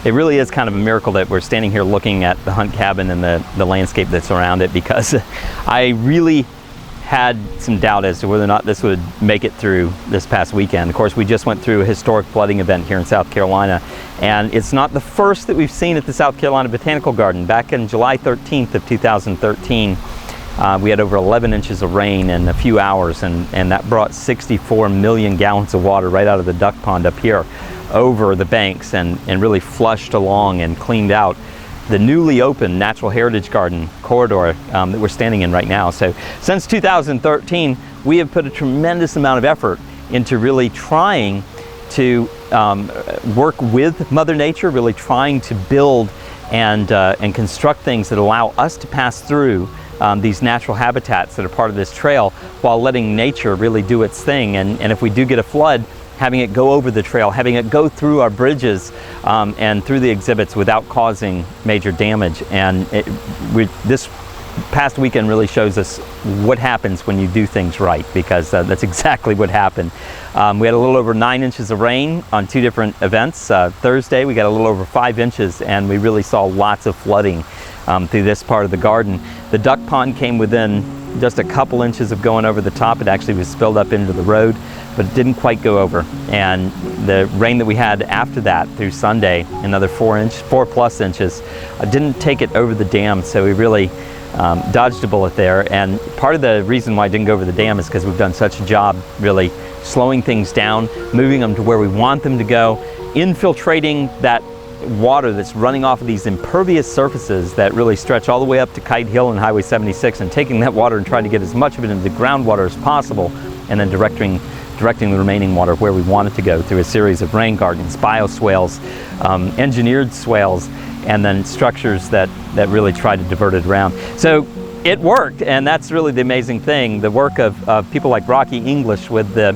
It really is kind of a miracle that we're standing here looking at the Hunt cabin and the landscape that's around it, because I really had some doubt as to whether or not this would make it through this past weekend. Of course, we just went through a historic flooding event here in South Carolina, and it's not the first that we've seen at the South Carolina Botanical Garden. Back in July 13th of 2013, we had over 11 inches of rain in a few hours, and that brought 64 million gallons of water right out of the duck pond up here over the banks, and really flushed along and cleaned out the newly opened Natural Heritage Garden corridor that we're standing in right now. So since 2013, we have put a tremendous amount of effort into really trying to work with Mother Nature, really trying to build and construct things that allow us to pass through these natural habitats that are part of this trail, while letting nature really do its thing. And if we do get a flood, having it go over the trail, having it go through our bridges and through the exhibits without causing major damage. And this past weekend really shows us what happens when you do things right, because that's exactly what happened. We had a little over 9 inches of rain on 2 different events. Thursday we got a little over 5 inches, and we really saw lots of flooding through this part of the garden. The duck pond came within just a couple inches of going over the top. It actually was spilled up into the road, but it didn't quite go over. And the rain that we had after that through Sunday, another 4+ inches, didn't take it over the dam. So we really dodged a bullet there. And part of the reason why it didn't go over the dam is because we've done such a job really slowing things down, moving them to where we want them to go, infiltrating that water that's running off of these impervious surfaces that really stretch all the way up to Kite Hill and Highway 76, and taking that water and trying to get as much of it into the groundwater as possible, and then directing the remaining water where we want it to go through a series of rain gardens, bioswales, engineered swales, and then structures that really try to divert it around. So it worked, and that's really the amazing thing. The work of people like Rocky English with the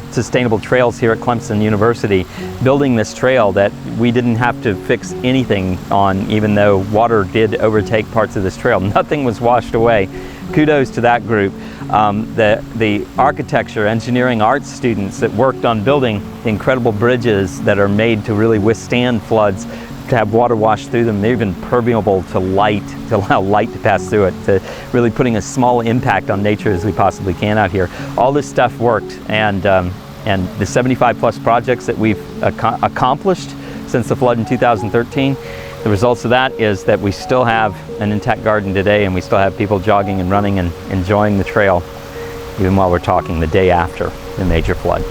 Sustainable Trails here at Clemson University, building this trail that we didn't have to fix anything on, even though water did overtake parts of this trail. Nothing was washed away. Kudos to that group. The architecture, engineering, arts students that worked on building incredible bridges that are made to really withstand floods, to have water wash through them. They're even permeable to light, to allow light to pass through it, to really putting a small impact on nature as we possibly can out here. All this stuff worked, and the 75+ projects that we've accomplished since the flood in 2013, the results of that is that we still have an intact garden today, and we still have people jogging and running and enjoying the trail, even while we're talking the day after the major flood.